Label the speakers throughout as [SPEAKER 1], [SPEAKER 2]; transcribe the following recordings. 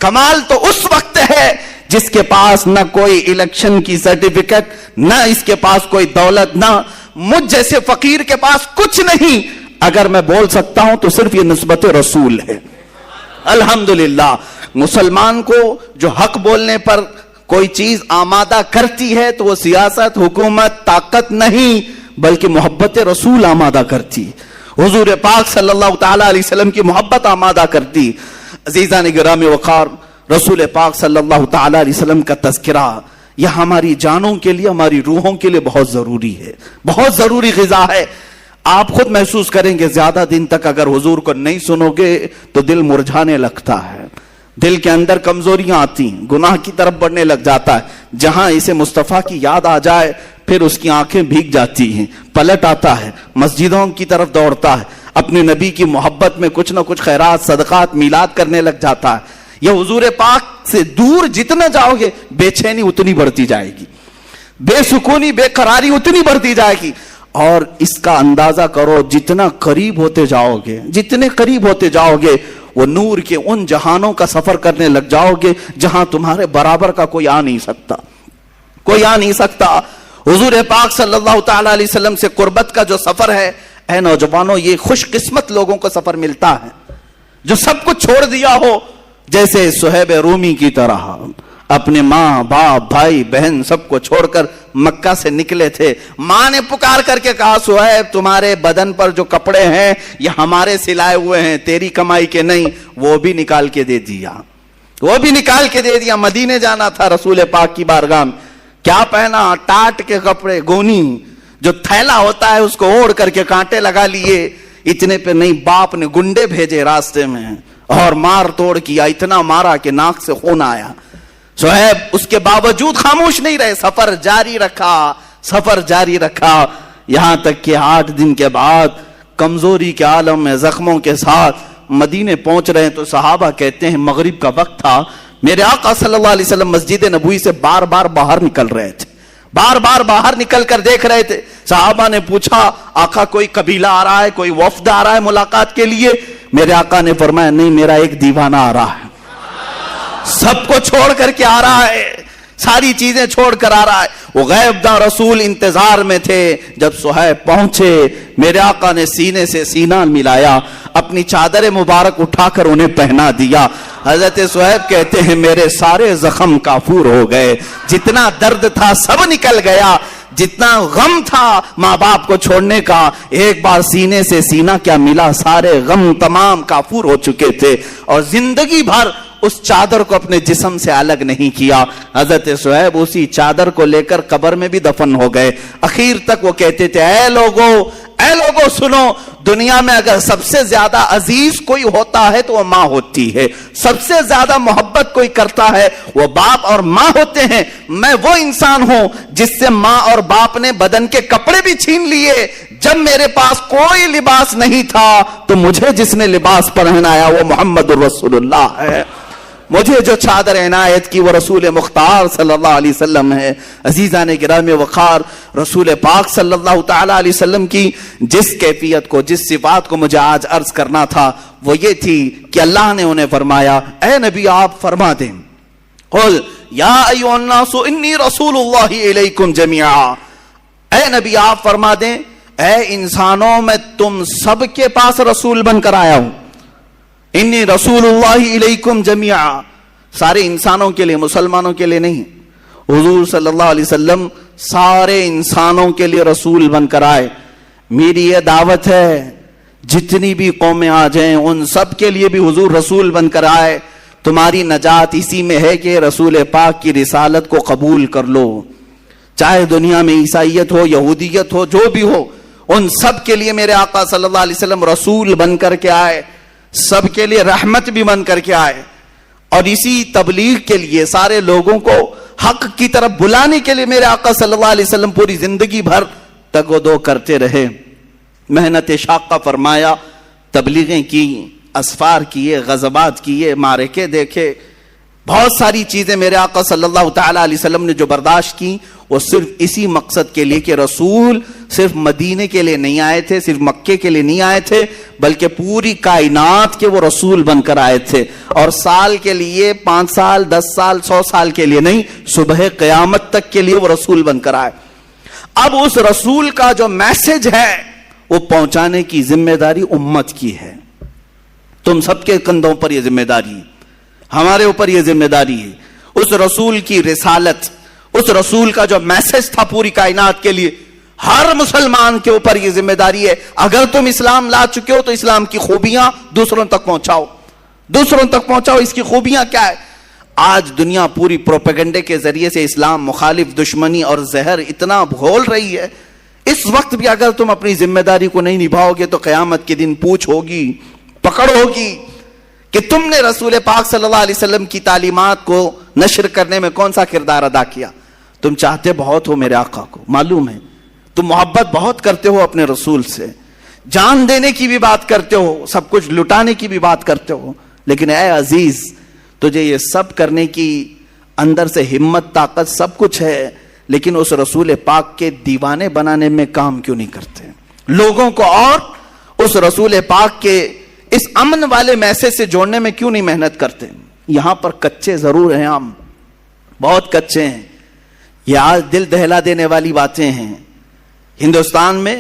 [SPEAKER 1] کمال تو اس وقت ہے جس کے پاس نہ کوئی الیکشن کی سرٹیفکیٹ، نہ اس کے پاس کوئی دولت، نہ مجھ جیسے فقیر کے پاس کچھ نہیں، اگر میں بول سکتا ہوں تو صرف یہ نسبت رسول ہے۔ الحمدللہ مسلمان کو جو حق بولنے پر کوئی چیز آمادہ کرتی ہے تو وہ سیاست، حکومت، طاقت نہیں بلکہ محبت رسول آمادہ کرتی، حضور پاک صلی اللہ تعالی علیہ وسلم کی محبت آمادہ کرتی۔ عزیزان گرامی وقار، رسول پاک صلی اللہ تعالی علیہ وسلم کا تذکرہ یہ ہماری جانوں کے لیے، ہماری روحوں کے لیے بہت ضروری ہے، بہت ضروری غذا ہے۔ آپ خود محسوس کریں گے زیادہ دن تک اگر حضور کو نہیں سنو گے تو دل مرجھانے لگتا ہے، دل کے اندر کمزوریاں آتی ہیں، گناہ کی طرف بڑھنے لگ جاتا ہے۔ جہاں اسے مصطفیٰ کی یاد آ جائے پھر اس کی آنکھیں بھیگ جاتی ہیں، پلٹ آتا ہے، مسجدوں کی طرف دوڑتا ہے، اپنے نبی کی محبت میں کچھ نہ کچھ خیرات، صدقات، میلاد کرنے لگ جاتا ہے۔ یہ حضور پاک سے دور جتنا جاؤ گے بے چینی اتنی بڑھتی جائے گی، بے سکونی، بے قراری اتنی بڑھتی جائے گی۔ اور اس کا اندازہ کرو جتنا قریب ہوتے جاؤ گے، جتنے قریب ہوتے جاؤ گے وہ نور کے ان جہانوں کا سفر کرنے لگ جاؤ گے جہاں تمہارے برابر کا کوئی آ نہیں سکتا، کوئی آ نہیں سکتا۔ حضور پاک صلی اللہ تعالی علیہ وسلم سے قربت کا جو سفر ہے، اے نوجوانوں، یہ خوش قسمت لوگوں کو سفر ملتا ہے جو سب کچھ چھوڑ دیا ہو، جیسے صہیب رومی کی طرح اپنے ماں، باپ، بھائی، بہن سب کو چھوڑ کر مکہ سے نکلے تھے۔ ماں نے پکار کر کے کہا صہیب تمہارے بدن پر جو کپڑے ہیں یہ ہمارے سلائے ہوئے ہیں، تیری کمائی کے نہیں۔ وہ بھی نکال کے دے دیا، وہ بھی نکال کے دے دیا۔ مدینے جانا تھا رسول پاک کی بارگاہ میں، کیا پہنا؟ ٹاٹ کے کپڑے، گونی جو تھیلا ہوتا ہے اس کو اوڑھ کر کے کانٹے لگا لیے۔ اتنے پہ نہیں، باپ نے گنڈے بھیجے راستے میں اور مار توڑ کیا، اتنا مارا کہ ناک سے خون آیا۔ صہیب اس کے باوجود خاموش نہیں رہے، سفر جاری رکھا، سفر جاری رکھا، یہاں تک کہ 8 دن کے بعد کمزوری کے عالم میں زخموں کے ساتھ مدینے پہنچ رہے ہیں تو صحابہ کہتے ہیں مغرب کا وقت تھا، میرے آقا صلی اللہ علیہ وسلم مسجد نبوی سے بار بار باہر نکل رہے تھے، بار بار باہر نکل کر دیکھ رہے تھے۔ صحابہ نے پوچھا آقا کوئی قبیلہ آ رہا ہے، کوئی وفد آ رہا ہے ملاقات کے لیے؟ میرے آقا نے فرمایا نہیں، میرا ایک دیوانہ آ رہا ہے، سب کو چھوڑ کر کے آ رہا ہے، ساری چیزیں چھوڑ کر آ رہا ہے۔ وہ غیب داں رسول انتظار میں تھے، جب صہیب پہنچے میرے آقا نے سینے سے سینہ ملایا، اپنی چادر مبارک اٹھا کر انہیں پہنا دیا۔ حضرت صہیب کہتے ہیں میرے سارے زخم کافور ہو گئے، جتنا درد تھا سب نکل گیا، جتنا غم تھا ماں باپ کو چھوڑنے کا، ایک بار سینے سے سینہ کیا ملا، سارے غم تمام کافور ہو چکے تھے، اور زندگی بھر اس چادر کو اپنے جسم سے الگ نہیں کیا۔ حضرت صہیب اسی چادر کو لے کر قبر میں بھی دفن ہو گئے۔ اخیر تک وہ کہتے تھے اے لوگوں سنو، دنیا میں اگر سب سے زیادہ عزیز کوئی ہوتا ہے تو وہ ماں ہوتی ہے، سب سے زیادہ محبت کوئی کرتا ہے وہ باپ اور ماں ہوتے ہیں۔ میں وہ انسان ہوں جس سے ماں اور باپ نے بدن کے کپڑے بھی چھین لیے، جب میرے پاس کوئی لباس نہیں تھا تو مجھے جس نے لباس پہنایا وہ محمد رسول اللہ ہے، مجھے جو چادر عنایت کی وہ رسول مختار صلی اللہ علیہ وسلم ہے۔ عزیزان گرامی وقار، رسول پاک صلی اللہ تعالی علیہ وسلم کی جس کیفیت کو، جس صفات کو مجھے آج عرض کرنا تھا وہ یہ تھی کہ اللہ نے انہیں فرمایا اے نبی آپ فرما دیں قل یا ایھا الناس انی رسول اللہ الیکم جمیعا، اے نبی آپ فرما دیں اے انسانوں میں تم سب کے پاس رسول بن کر آیا ہوں، انی رسول اللہ الیکم جمیعا، سارے انسانوں کے لیے، مسلمانوں کے لیے نہیں۔ حضور صلی اللہ علیہ وسلم سارے انسانوں کے لیے رسول بن کر آئے۔ میری یہ دعوت ہے جتنی بھی قومیں آ جائیں ان سب کے لیے بھی حضور رسول بن کر آئے۔ تمہاری نجات اسی میں ہے کہ رسول پاک کی رسالت کو قبول کر لو، چاہے دنیا میں عیسائیت ہو، یہودیت ہو، جو بھی ہو، ان سب کے لیے میرے آقا صلی اللہ علیہ وسلم رسول بن کر کے آئے، سب کے لیے رحمت بھی بن کر کے آئے۔ اور اسی تبلیغ کے لیے، سارے لوگوں کو حق کی طرف بلانے کے لیے میرے آقا صلی اللہ علیہ وسلم پوری زندگی بھر تگ و دو کرتے رہے، محنت شاقہ فرمایا، تبلیغیں کی، اسفار کیے، غزوات کیے، معرکے دیکھے، بہت ساری چیزیں میرے آقا صلی اللہ تعالی علیہ وسلم نے جو برداشت کی وہ صرف اسی مقصد کے لیے کہ رسول صرف مدینے کے لیے نہیں آئے تھے، صرف مکے کے لیے نہیں آئے تھے، بلکہ پوری کائنات کے وہ رسول بن کر آئے تھے. اور سال کے لیے 5 سال 10 سال 100 سال کے لیے نہیں، صبح قیامت تک کے لیے وہ رسول بن کر آئے. اب اس رسول کا جو میسج ہے وہ پہنچانے کی ذمہ داری امت کی ہے. تم سب کے کندھوں پر یہ ذمہ داری ہے، ہمارے اوپر یہ ذمہ داری ہے. اس رسول کی رسالت، اس رسول کا جو میسج تھا پوری کائنات کے لیے، ہر مسلمان کے اوپر یہ ذمہ داری ہے. اگر تم اسلام لا چکے ہو تو اسلام کی خوبیاں دوسروں تک پہنچاؤ، دوسروں تک پہنچاؤ. اس کی خوبیاں کیا ہے؟ آج دنیا پوری پروپیگنڈے کے ذریعے سے اسلام مخالف دشمنی اور زہر اتنا گھول رہی ہے. اس وقت بھی اگر تم اپنی ذمہ داری کو نہیں نبھاؤ گے تو قیامت کے دن پوچھ ہوگی، پکڑ ہوگی کہ تم نے رسول پاک صلی اللہ علیہ وسلم کی تعلیمات کو نشر کرنے میں کون سا کردار ادا کیا. تم چاہتے بہت ہو میرے آقا کو، معلوم ہے تم محبت بہت کرتے ہو اپنے رسول سے، جان دینے کی بھی بات کرتے ہو، سب کچھ لٹانے کی بھی بات کرتے ہو، لیکن اے عزیز تجھے یہ سب کرنے کی اندر سے ہمت طاقت سب کچھ ہے، لیکن اس رسول پاک کے دیوانے بنانے میں کام کیوں نہیں کرتے؟ لوگوں کو اور اس رسول پاک کے اس امن والے میسج سے جوڑنے میں کیوں نہیں محنت کرتے؟ یہاں پر کچے ضرور ہیں، ہم بہت کچے ہیں. یہ آج دل دہلا دینے والی باتیں ہیں. ہندوستان میں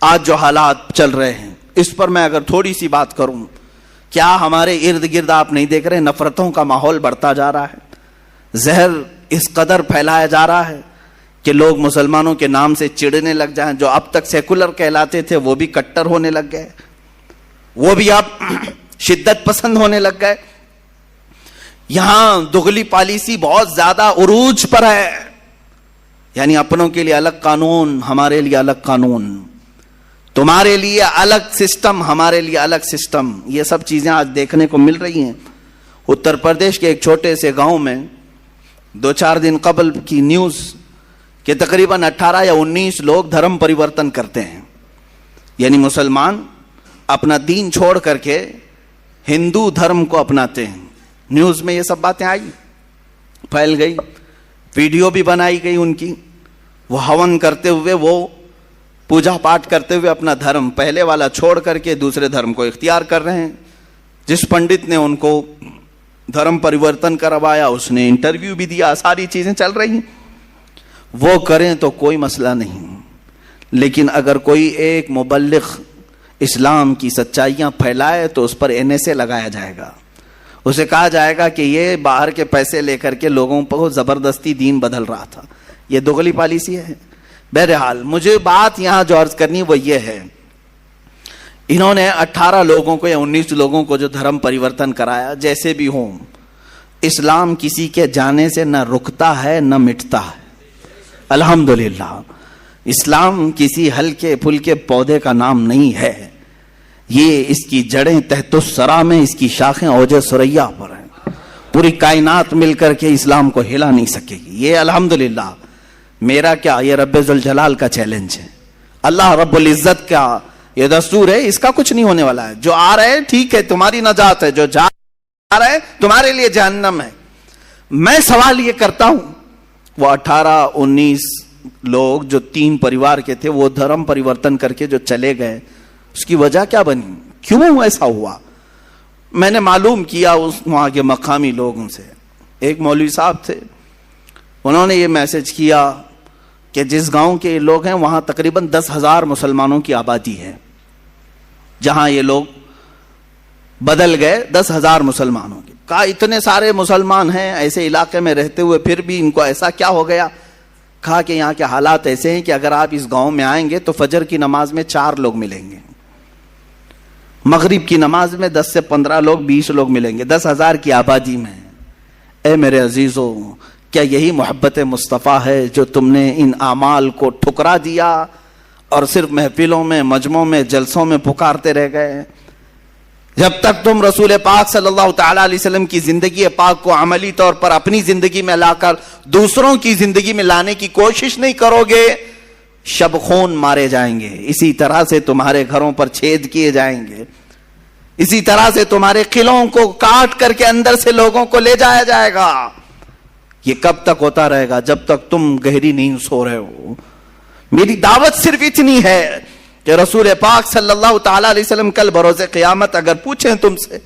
[SPEAKER 1] آج جو حالات چل رہے ہیں اس پر میں اگر تھوڑی سی بات کروں، کیا ہمارے ارد گرد آپ نہیں دیکھ رہے نفرتوں کا ماحول بڑھتا جا رہا ہے، زہر اس قدر پھیلایا جا رہا ہے کہ لوگ مسلمانوں کے نام سے چڑنے لگ جائیں. جو اب تک سیکولر کہلاتے تھے وہ بھی کٹر ہونے لگ گئے، وہ بھی اب شدت پسند ہونے لگ گئے. یہاں دغلی پالیسی بہت زیادہ عروج پر ہے، یعنی اپنوں کے لیے الگ قانون، ہمارے لیے الگ قانون، تمہارے لیے الگ سسٹم، ہمارے لیے الگ سسٹم. یہ سب چیزیں آج دیکھنے کو مل رہی ہیں. اتر پردیش کے ایک چھوٹے سے گاؤں میں 2-4 دن قبل کی نیوز کہ تقریباً 18 یا 19 لوگ دھرم پریورتن کرتے ہیں، یعنی مسلمان اپنا دین چھوڑ کر کے ہندو دھرم کو اپناتے ہیں. نیوز میں یہ سب باتیں آئی، پھیل گئی، ویڈیو بھی بنائی گئی ان کی. وہ ہون کرتے ہوئے، وہ پوجا پاٹ کرتے ہوئے اپنا دھرم پہلے والا چھوڑ کر کے دوسرے دھرم کو اختیار کر رہے ہیں. جس پنڈت نے ان کو دھرم پریورتن کروایا اس نے انٹرویو بھی دیا، ساری چیزیں چل رہی ہیں. وہ کریں تو کوئی مسئلہ نہیں، لیکن اگر کوئی ایک مبلغ اسلام کی سچائیاں پھیلائے تو اس پر NSA لگایا جائے گا. اسے کہا جائے گا کہ یہ باہر کے پیسے لے کر کے لوگوں پر زبردستی دین بدل رہا تھا. یہ دغلی پالیسی ہے. بہرحال مجھے بات یہاں جو عرض کرنی وہ یہ ہے، انہوں نے 18 لوگوں کو یا 19 لوگوں کو جو دھرم پریورتن کرایا، جیسے بھی ہوں، اسلام کسی کے جانے سے نہ رکتا ہے نہ مٹتا ہے. الحمدللہ اسلام کسی ہلکے پھلکے پودے کا نام نہیں ہے. یہ اس کی جڑیں تحت الثری میں، اس کی شاخیں اوج ثریا پر ہیں. پوری کائنات مل کر کے اسلام کو ہلا نہیں سکے گی. یہ الحمدللہ میرا کیا، یہ رب ذوالجلال کا چیلنج ہے، اللہ رب العزت کا یہ دستور ہے. اس کا کچھ نہیں ہونے والا ہے. جو آ رہے ٹھیک ہے، تمہاری نجات ہے، جو جا رہا ہے تمہارے لیے جہنم ہے. میں سوال یہ کرتا ہوں، وہ 18-19 لوگ جو 3 پریوار کے تھے وہ دھرم پریورتن کر کے جو چلے گئے، اس کی وجہ کیا بنی؟ کیوں ایسا ہوا؟ میں نے معلوم کیا اس وہاں کے مقامی لوگوں سے. ایک مولوی صاحب تھے، انہوں نے یہ میسج کیا کہ جس گاؤں کے لوگ ہیں وہاں تقریباً 10,000 مسلمانوں کی آبادی ہے. جہاں یہ لوگ بدل گئے 10,000 مسلمانوں کی. کہا اتنے سارے مسلمان ہیں ایسے علاقے میں رہتے ہوئے پھر بھی ان کو ایسا کیا ہو گیا؟ کہا کہ یہاں کے حالات ایسے ہیں کہ اگر آپ اس گاؤں میں آئیں گے تو فجر کی نماز میں 4 لوگ ملیں گے، مغرب کی نماز میں 10 سے 15 لوگ 20 لوگ ملیں گے 10,000 کی آبادی میں. اے میرے عزیزو، کیا یہی محبت مصطفیٰ ہے جو تم نے ان اعمال کو ٹھکرا دیا اور صرف محفلوں میں، مجمعوں میں، جلسوں میں پکارتے رہ گئے؟ جب تک تم رسول پاک صلی اللہ تعالی علیہ وسلم کی زندگی پاک کو عملی طور پر اپنی زندگی میں لا کر دوسروں کی زندگی میں لانے کی کوشش نہیں کرو گے، شب خون مارے جائیں گے، اسی طرح سے تمہارے گھروں پر چھید کیے جائیں گے. اسی طرح سے تمہارے قلعوں کو کاٹ کر کے اندر سے لوگوں کو لے جایا جائے گا. یہ کب تک ہوتا رہے گا؟ جب تک تم گہری نیند سو رہے ہو. میری دعوت صرف اتنی ہے کہ رسول پاک صلی اللہ تعالی علیہ وسلم کل بروز قیامت اگر پوچھیں تم سے،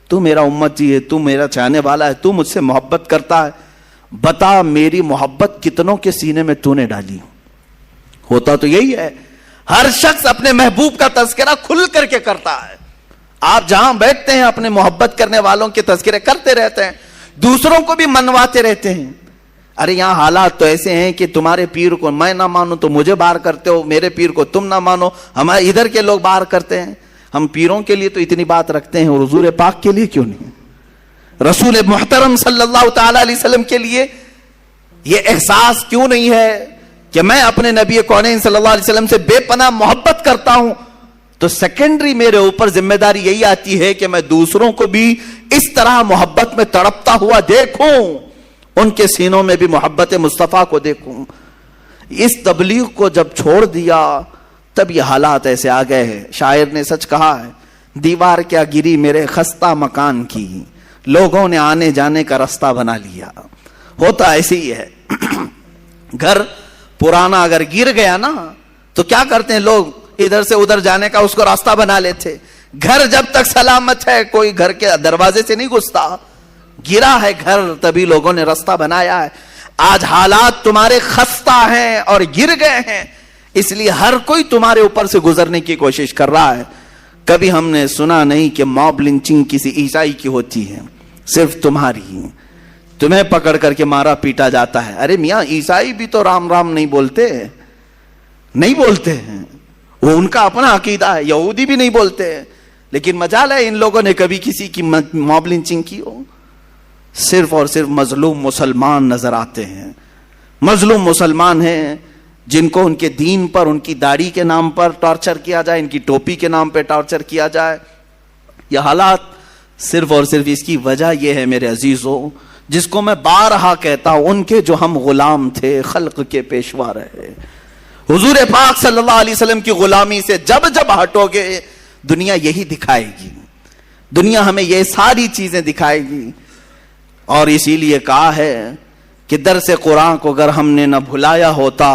[SPEAKER 1] تو میرا امتی ہے، تو میرا چاہنے والا ہے، تو مجھ سے محبت کرتا ہے، بتا میری محبت کتنوں کے سینے میں تو نے ڈالی؟ ہوتا تو یہی ہے، ہر شخص اپنے محبوب کا تذکرہ کھل کر کے کرتا ہے. آپ جہاں بیٹھتے ہیں اپنے محبت کرنے والوں کے تذکرے کرتے رہتے ہیں، دوسروں کو بھی منواتے رہتے ہیں. ارے یہاں حالات تو ایسے ہیں کہ تمہارے پیر کو میں نہ مانوں تو مجھے باہر کرتے ہو، میرے پیر کو تم نہ مانو ہمارے ادھر کے لوگ باہر کرتے ہیں. ہم پیروں کے لیے تو اتنی بات رکھتے ہیں، اور حضور پاک کے لیے کیوں نہیں؟ رسول محترم صلی اللہ تعالی علیہ وسلم کے لیے یہ احساس کیوں نہیں ہے کہ میں اپنے نبی کونین صلی اللہ علیہ وسلم سے بے پناہ محبت کرتا ہوں؟ تو سیکنڈری میرے اوپر ذمہ داری یہی آتی ہے کہ میں دوسروں کو بھی اس طرح محبت میں تڑپتا ہوا دیکھوں، ان کے سینوں میں بھی محبت مصطفیٰ کو دیکھوں. اس تبلیغ کو جب چھوڑ دیا تب یہ حالات ایسے آ گئے ہیں. شاعر نے سچ کہا ہے، دیوار کیا گری میرے خستہ مکان کی، لوگوں نے آنے جانے کا راستہ بنا لیا. ہوتا ایسے ہی ہے. گھر پرانا اگر گر گیا نا تو کیا کرتے ہیں لوگ؟ ادھر سے ادھر جانے کا اس کو راستہ بنا لیتے. گھر جب تک سلامت ہے کوئی گھر کے دروازے سے نہیں گھستا. گرا ہے گھر تبھی لوگوں نے راستہ بنایا ہے. آج حالات تمہارے خستہ ہیں اور گر گئے ہیں، اس لیے ہر کوئی تمہارے اوپر سے گزرنے کی کوشش کر رہا ہے. کبھی ہم نے سنا نہیں کہ موب لنچنگ کسی عیسائی کی ہوتی ہے، صرف تمہاری. تمہیں پکڑ کر کے مارا پیٹا جاتا ہے. ارے میاں عیسائی بھی تو رام رام نہیں بولتے ہیں، وہ ان کا اپنا عقیدہ ہے. یہودی بھی نہیں بولتے ہیں، لیکن مجال ہے ان لوگوں نے کبھی کسی کی موب لنچنگ کی ہو؟ صرف اور صرف مظلوم مسلمان نظر آتے ہیں. مظلوم مسلمان ہیں جن کو ان کے دین پر، ان کی داڑھی کے نام پر ٹارچر کیا جائے، ان کی ٹوپی کے نام پہ ٹارچر کیا جائے. یہ حالات صرف اور صرف اس کی وجہ یہ ہے میرے عزیزوں، جس کو میں بارہا کہتا ہوں، ان کے جو ہم غلام تھے خلق کے پیشوا رہے. حضور پاک صلی اللہ علیہ وسلم کی غلامی سے جب ہٹو گے دنیا یہی دکھائے گی. دنیا ہمیں یہ ساری چیزیں دکھائے گی. اور اسی لیے کہا ہے کہ درس قرآن کو اگر ہم نے نہ بھلایا ہوتا،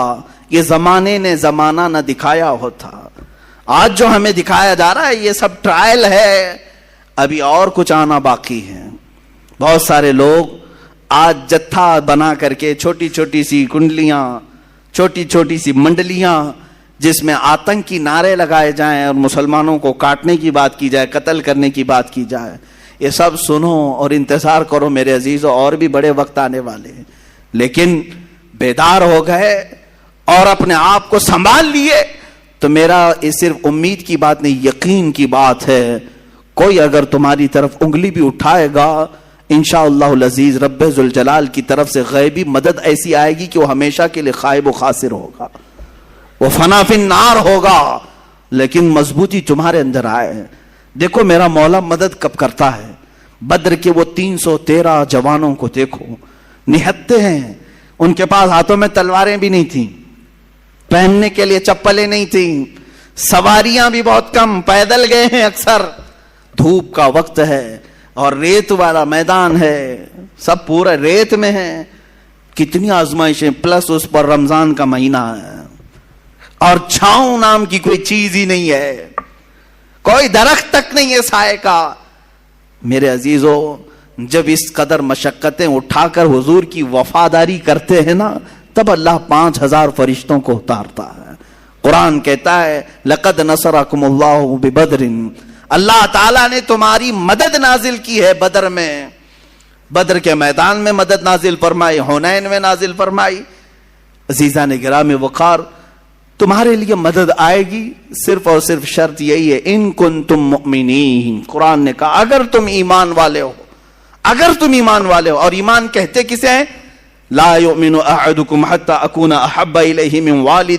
[SPEAKER 1] یہ زمانے نے زمانہ نہ دکھایا ہوتا. آج جو ہمیں دکھایا جا رہا ہے یہ سب ٹرائل ہے، ابھی اور کچھ آنا باقی ہے. بہت سارے لوگ آج جتھا بنا کر کے چھوٹی چھوٹی سی کنڈلیاں، چھوٹی چھوٹی سی منڈلیاں جس میں آتنکی نعرے لگائے جائیں اور مسلمانوں کو کاٹنے کی بات کی جائے، قتل کرنے کی بات کی جائے. یہ سب سنو اور انتظار کرو میرے عزیزوں، اور بھی بڑے وقت آنے والے ہیں. لیکن بیدار ہو گئے اور اپنے آپ کو سنبھال لیے تو میرا یہ صرف امید کی بات نہیں، یقین کی بات ہے. کوئی اگر تمہاری طرف انگلی بھی اٹھائے گا، انشاءاللہ العزیز رب ذوالجلال کی طرف سے غیبی مدد ایسی آئے گی کہ وہ ہمیشہ کے لیے خائب و خاسر ہوگا، وہ فنا فی النار ہوگا. لیکن مضبوطی تمہارے اندر آئے. دیکھو میرا مولا مدد کب کرتا ہے. بدر کے وہ 313 جوانوں کو دیکھو، نہتے ہیں. ان کے پاس ہاتھوں میں تلواریں بھی نہیں تھیں، پہننے کے لیے چپلیں نہیں تھیں، سواریاں بھی بہت کم، پیدل گئے ہیں اکثر. دھوپ کا وقت ہے اور ریت والا میدان ہے، سب پورا ریت میں ہے. کتنی آزمائشیں، پلس اس پر رمضان کا مہینہ ہے اور چھاؤں نام کی کوئی چیز ہی نہیں ہے، کوئی درخت تک نہیں ہے سائے کا. میرے عزیزو، جب اس قدر مشقتیں اٹھا کر حضور کی وفاداری کرتے ہیں نا، تب اللہ 5000 فرشتوں کو اتارتا ہے. قرآن کہتا ہے لقد نصرکم اللہ ببدر، اللہ تعالیٰ نے تمہاری مدد نازل کی ہے بدر میں. بدر کے میدان میں مدد نازل فرمائی، حنین میں نازل فرمائی. عزیزان گرامی وقار، تمہارے لیے مدد آئے گی، صرف اور صرف شرط یہی ہے ان کنتم مؤمنین. قرآن نے کہا اگر تم ایمان والے ہو، اگر تم ایمان والے ہو. اور ایمان کہتے کسے ہیں؟ لا یؤمن احدکم حتی اکون احب الیہ من والدی